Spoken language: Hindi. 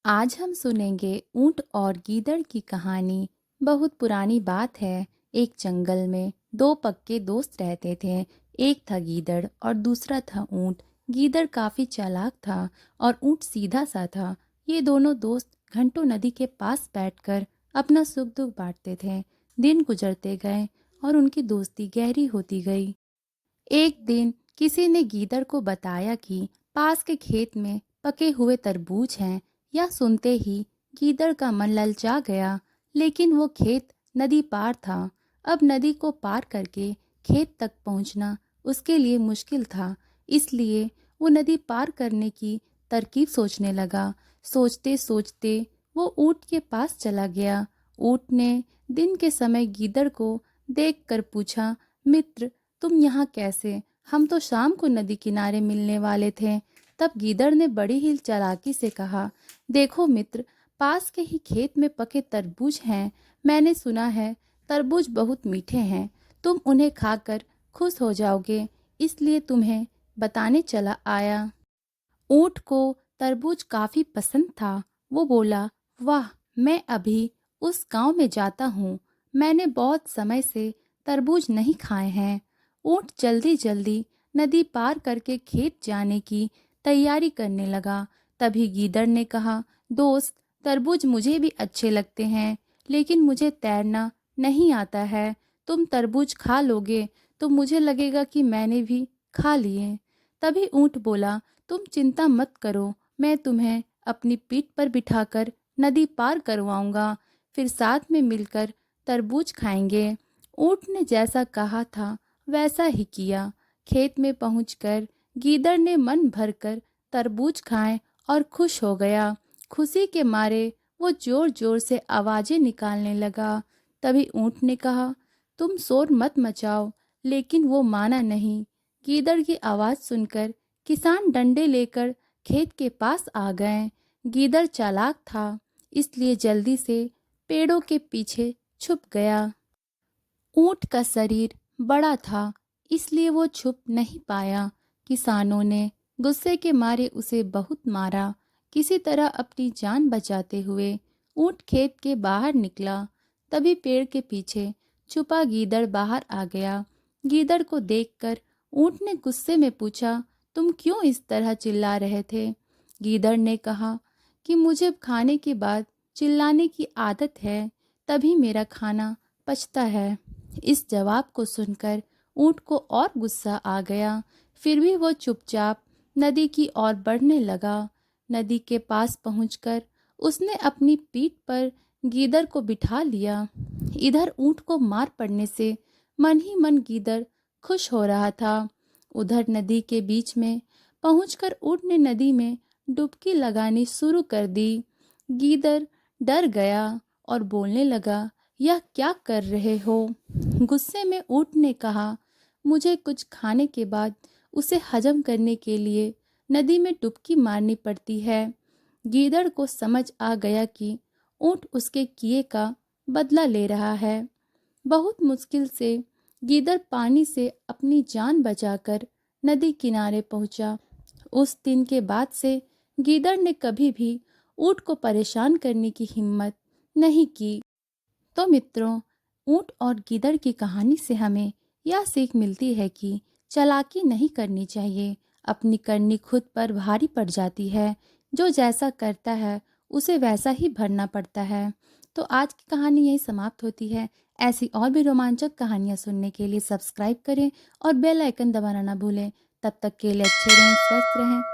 आज हम सुनेंगे ऊंट और गीदड़ की कहानी। बहुत पुरानी बात है। एक जंगल में दो पक्के दोस्त रहते थे। एक था गीदड़ और दूसरा था ऊंट। गीदड़ काफी चालाक था और ऊंट सीधा सा था। ये दोनों दोस्त घंटों नदी के पास बैठकर अपना सुख दुख बांटते थे। दिन गुजरते गए और उनकी दोस्ती गहरी होती गई। एक दिन किसी ने गीदड़ को बताया कि पास के खेत में पके हुए तरबूज हैं। यह सुनते ही गीदड़ का मन ललचा गया, लेकिन वो खेत नदी पार था। अब नदी को पार करके खेत तक पहुंचना उसके लिए मुश्किल था। इसलिए वो नदी पार करने की तरकीब सोचने लगा। सोचते सोचते वो ऊँट के पास चला गया। ऊँट ने दिन के समय गीदड़ को देखकर पूछा, मित्र, तुम यहाँ कैसे? हम तो शाम को नदी किनारे मिलने वाले थे। तब गीदड़ ने बड़ी ही चालाकी से कहा, देखो मित्र, पास के ही खेत में पके तरबूज हैं। मैंने सुना है तरबूज बहुत मीठे हैं। तुम उन्हें खाकर खुश हो जाओगे, इसलिए तुम्हें बताने चला आया। ऊँट को तरबूज काफ़ी पसंद था। वो बोला, वाह, मैं अभी उस गांव में जाता हूँ। मैंने बहुत समय से तरबूज नहीं खाए हैं। ऊँट जल्दी जल्दी नदी पार करके खेत जाने की तैयारी करने लगा। तभी गीदड़ ने कहा, दोस्त, तरबूज मुझे भी अच्छे लगते हैं, लेकिन मुझे तैरना नहीं आता है। तुम तरबूज खा लोगे तो मुझे लगेगा कि मैंने भी खा लिए। तभी ऊँट बोला, तुम चिंता मत करो, मैं तुम्हें अपनी पीठ पर बिठाकर नदी पार करवाऊंगा। फिर साथ में मिलकर तरबूज खाएंगे। ऊँट ने जैसा कहा था वैसा ही किया। खेत में पहुंचकर गीदड़ ने मन भरकर तरबूज खाए और खुश हो गया। खुशी के मारे वो जोर जोर से आवाजें निकालने लगा। तभी ऊँट ने कहा, तुम शोर मत मचाओ, लेकिन वो माना नहीं। गीदड़ की आवाज़ सुनकर किसान डंडे लेकर खेत के पास आ गए। गीदड़ चालाक था, इसलिए जल्दी से पेड़ों के पीछे छुप गया। ऊँट का शरीर बड़ा था, इसलिए वो छुप नहीं पाया। किसानों ने गुस्से के मारे उसे बहुत मारा। किसी तरह अपनी जान बचाते हुए ऊँट खेत के बाहर निकला। तभी पेड़ के पीछे छुपा गीदड़ बाहर आ गया। गीदड़ को देखकर ऊँट ने गुस्से में पूछा, तुम क्यों इस तरह चिल्ला रहे थे? गीदड़ ने कहा कि मुझे खाने के बाद चिल्लाने की आदत है, तभी मेरा खाना पचता है। इस जवाब को सुनकर ऊँट को और गुस्सा आ गया। फिर भी वो चुपचाप नदी की ओर बढ़ने लगा। नदी के पास पहुंचकर उसने अपनी पीठ पर गीदड़ को बिठा लिया। इधर ऊँट को मार पड़ने से मन ही मन गीदड़ खुश हो रहा था। उधर नदी के बीच में पहुंचकर ऊँट ने नदी में डुबकी लगानी शुरू कर दी। गीदड़ डर गया और बोलने लगा, यह क्या कर रहे हो? गुस्से में ऊँट ने कहा, मुझे कुछ खाने के बाद उसे हजम करने के लिए नदी में डुबकी मारनी पड़ती है। गीदड़ को समझ आ गया कि ऊँट उसके किए का बदला ले रहा है। बहुत मुश्किल से गीदड़ पानी से अपनी जान बचाकर नदी किनारे पहुंचा। उस दिन के बाद से गीदड़ ने कभी भी ऊँट को परेशान करने की हिम्मत नहीं की। तो मित्रों, ऊँट और गीदड़ की कहानी से हमें यह सीख मिलती है कि चालाकी नहीं करनी चाहिए। अपनी करनी खुद पर भारी पड़ जाती है। जो जैसा करता है उसे वैसा ही भरना पड़ता है। तो आज की कहानी यही समाप्त होती है। ऐसी और भी रोमांचक कहानियाँ सुनने के लिए सब्सक्राइब करें और बेल आइकन दबाना ना भूलें। तब तक के लिए अच्छे रहें, स्वस्थ रहें